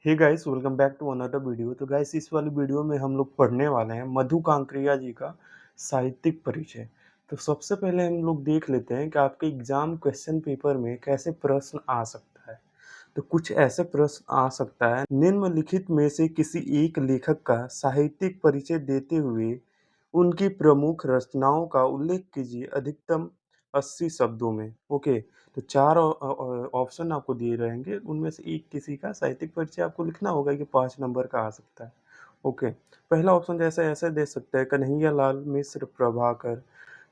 Hey guys, welcome back to another video. तो guys, इस वाली वीडियो में हम लोग पढ़ने वाले हैं मधु कांकरिया जी का साहित्यिक परिचय। तो सबसे पहले हम लोग देख लेते हैं कि आपके एग्जाम क्वेश्चन पेपर में कैसे प्रश्न आ सकता है। तो कुछ ऐसे प्रश्न आ सकता है, निम्नलिखित में से किसी एक लेखक का साहित्यिक परिचय देते हुए उनकी प्रमुख रचनाओं का उल्लेख कीजिए अधिकतम 80 शब्दों में। ओके, तो 4 ऑप्शन आपको दिए रहेंगे, उनमें से एक किसी का साहित्यिक परिचय आपको लिखना होगा, ये 5 नंबर का आ सकता है। ओके, पहला ऑप्शन जैसे ऐसे दे सकते हैं, कन्हैया लाल मिश्र प्रभाकर।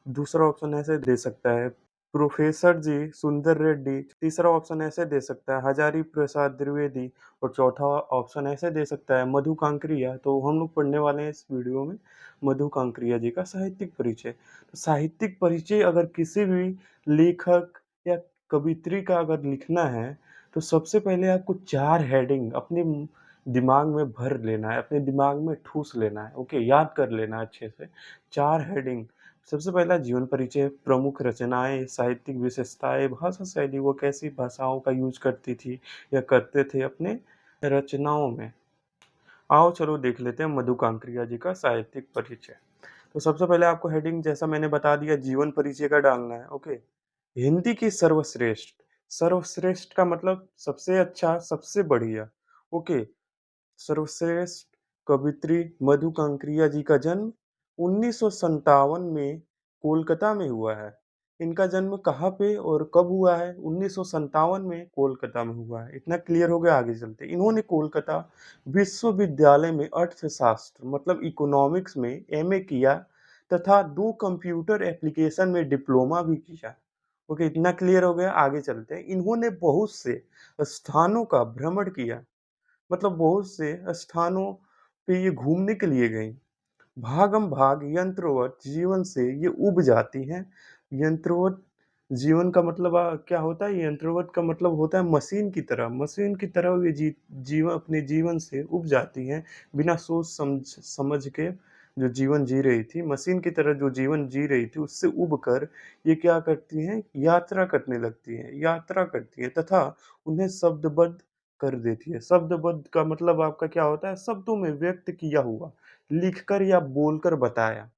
दूसरा ऑप्शन ऐसे दे सकता है, प्रोफेसर जी सुंदर रेड्डी। तीसरा ऑप्शन ऐसे दे सकता है, हजारी प्रसाद द्विवेदी। और चौथा ऑप्शन ऐसे दे सकता है, मधु कांकरिया। तो हम लोग पढ़ने वाले हैं इस वीडियो में मधु कांकरिया जी का साहित्यिक परिचय। तो साहित्यिक परिचय अगर किसी भी लेखक या कवियत्री का अगर लिखना है, तो सबसे पहले आपको 4 हेडिंग अपने दिमाग में भर लेना है, अपने दिमाग में ठूस लेना है। ओके, याद कर लेना है अच्छे से। 4 हेडिंग। सबसे पहला जीवन परिचय, प्रमुख रचनाएं, साहित्यिक विशेषताएं, भाषा शैली, वो कैसी भाषाओं का यूज करती थी या करते थे अपने रचनाओं में। आओ चलो देख लेते हैं मधु कांकरिया जी का साहित्यिक परिचय। तो सबसे पहले आपको हेडिंग जैसा मैंने बता दिया, जीवन परिचय का डालना है। ओके, हिंदी की सर्वश्रेष्ठ। सर्वश्रेष्ठ का मतलब सबसे अच्छा, सबसे बढ़िया। ओके, सर्वश्रेष्ठ कवियत्री मधु कांकरिया जी का जन्म 1957 में कोलकाता में हुआ है। इनका जन्म कहाँ पे और कब हुआ है? 1957 में कोलकाता में हुआ है। इतना क्लियर हो गया, आगे चलते। इन्होंने कोलकाता विश्वविद्यालय में अर्थशास्त्र मतलब इकोनॉमिक्स में एमए किया तथा 2 कंप्यूटर एप्लीकेशन में डिप्लोमा भी किया। ओके, इतना क्लियर हो गया, आगे चलते हैं। इन्होंने बहुत से स्थानों का भ्रमण किया, मतलब बहुत से स्थानों पे ये घूमने के लिए गई। भागम भाग यंत्रवत जीवन से ये उब जाती हैं। यंत्रवत जीवन का मतलब क्या होता है? यंत्रवत का मतलब होता है मशीन की तरह। मशीन की तरह ये जीवन अपने जीवन से उब जाती हैं, बिना सोच समझ के जो जीवन जी रही थी, मशीन की तरह जो जीवन जी रही थी, उससे उब कर ये क्या करती हैं? यात्रा करने लगती हैं, यात्रा करती हैं तथा उन्हें शब्दबद्ध कर देती है। शब्दबद्ध का मतलब आपका क्या होता है? शब्दों में व्यक्त किया हुआ, लिखकर या बोलकर बताया।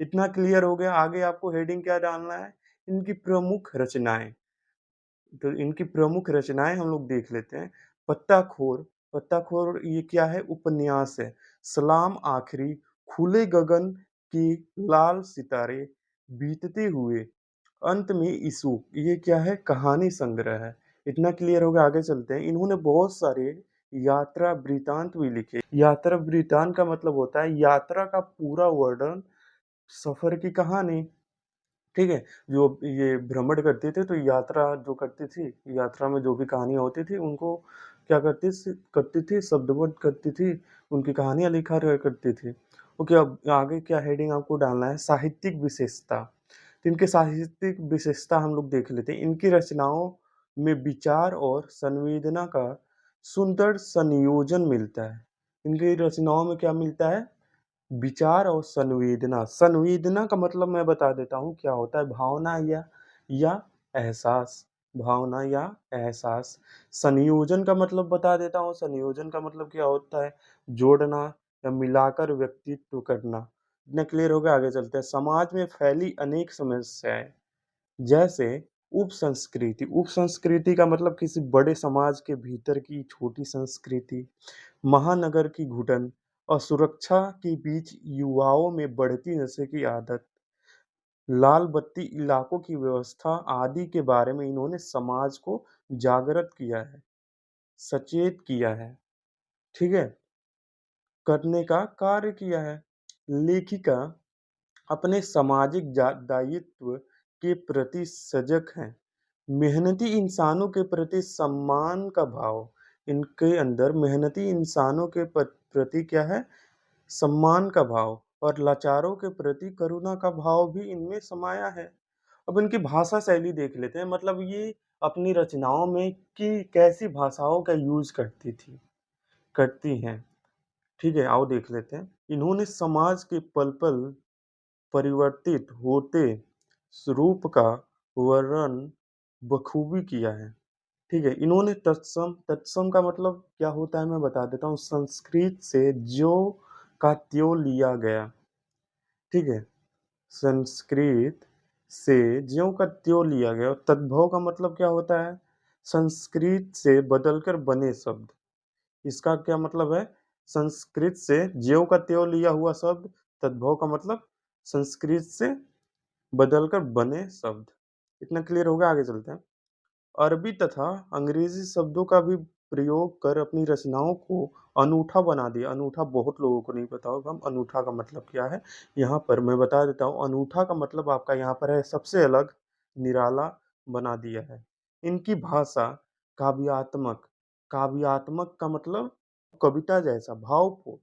इतना क्लियर हो गया, आगे आपको हेडिंग क्या डालना है? इनकी प्रमुख रचनाएँ। तो इनकी प्रमुख रचनाएँ हम लोग देख लेते हैं। पत्ताखोर। पत्ताखोर ये क्या है? उपन्यास है। सलाम आखिरी, खुले गगन की लाल सितारे, बीतते हुए, अंत में इशूक, ये क्या है? कहानी संग्रह है। इतना क्लियर हो गया, आगे चलते हैं। इन्होंने बहुत सारे यात्रा वृत्तांत भी लिखे। यात्रा वृत्तांत का मतलब होता है यात्रा का पूरा वर्णन, सफर की कहानी। ठीक है? जो ये भ्रमण करते थे, तो यात्रा जो करती थी, यात्रा में जो भी कहानियाँ होती थी, उनको क्या करती थी? शब्दबद्ध करती थी, उनकी कहानियाँ लिखा रहा करती थी। ओके, अब आगे क्या हेडिंग आपको डालना है? साहित्यिक विशेषता। तो इनके साहित्यिक विशेषता हम लोग देख लेते हैं। इनकी रचनाओं में विचार और संवेदना का सुंदर संयोजन मिलता है। इनकी रचनाओं में क्या मिलता है? विचार और संवेदना। संवेदना का मतलब मैं बता देता हूँ क्या होता है? भावना या एहसास। भावना या एहसास। संयोजन का मतलब बता देता हूँ। संयोजन का मतलब क्या होता है? जोड़ना या मिलाकर व्यक्तित्व करना। इतना क्लियर हो गया, आगे चलते हैं। समाज में फैली अनेक समस्याएं, जैसे उपसंस्कृति। उपसंस्कृति का मतलब किसी बड़े समाज के भीतर की छोटी संस्कृति, महानगर की घुटन, असुरक्षा के बीच युवाओं में बढ़ती नशे की आदत, लाल बत्ती इलाकों की व्यवस्था आदि के बारे में इन्होंने समाज को जागृत किया है, सचेत किया है। ठीक है? करने का कार्य किया है। लेखिका अपने सामाजिक दायित्व के प्रति सजग हैं। मेहनती इंसानों के प्रति सम्मान का भाव, इनके अंदर मेहनती इंसानों के प्रति क्या है? सम्मान का भाव। और लाचारों के प्रति करुणा का भाव भी इनमें समाया है। अब इनकी भाषा शैली देख लेते हैं, मतलब ये अपनी रचनाओं में कि कैसी भाषाओं का यूज करती हैं। ठीक है, आओ देख लेते हैं। इन्होंने समाज के पल पल परिवर्तित होते स्वरूप का वर्णन बखूबी किया है। ठीक है, इन्होंने तत्सम तत्सम का मतलब क्या होता है मैं बता देता हूँ, संस्कृत से ज्यों का त्यों लिया गया, ठीक है? संस्कृत से ज्यों का त्यों लिया गया और तद्भव का मतलब क्या होता है? संस्कृत से बदलकर बने शब्द। इसका क्या मतलब है? संस्कृत से ज्यों का त्यों लिया हुआ शब्द, तद्भव का मतलब संस्कृत से बदलकर बने शब्द। इतना क्लियर हो गया? आगे चलते हैं। अरबी तथा अंग्रेजी शब्दों का भी प्रयोग कर अपनी रचनाओं को अनूठा बना दिया। अनूठा बहुत लोगों को नहीं पता होगा, अनूठा का मतलब क्या है? यहाँ पर मैं बता देता हूँ, अनूठा का मतलब आपका यहाँ पर है सबसे अलग, निराला बना दिया है। इनकी भाषा काव्यात्मक, काव्यात्मक का मतलब कविता जैसा भावपूर्ण,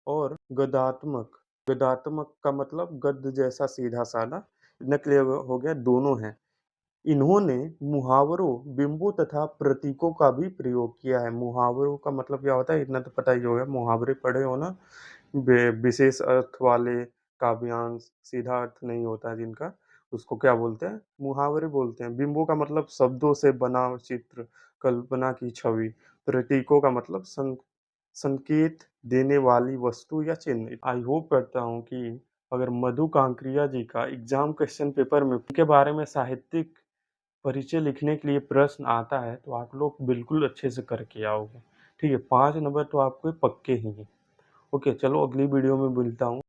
और गद्यात्मक, गद्यात्मक का मतलब गद्य जैसा सीधा-साधा। इतना क्लियर हो गया? दोनों हैं। इन्होंने मुहावरों, बिंबों तथा प्रतीकों का भी प्रयोग किया है। मुहावरों का मतलब क्या होता है? इतना तो पता ही होगा, मुहावरे पढ़े हो ना? विशेष अर्थ वाले काव्यांश, सीधा अर्थ नहीं होता है जिनका, उसको क्या बोलते हैं? मुहावरे बोलते हैं। बिंबों का मतलब शब्दों से बना चित्र, कल्पना की छवि। प्रतीकों का मतलब संकेत देने वाली वस्तु या चिन्ह। आई होप करता हूँ कि अगर मधु कांकरिया जी का एग्जाम क्वेश्चन पेपर में उनके बारे में साहित्यिक परिचय लिखने के लिए प्रश्न आता है तो आप लोग बिल्कुल अच्छे से करके आओगे। ठीक है, 5 नंबर तो आपके पक्के ही हैं। ओके, चलो अगली वीडियो में मिलता हूँ।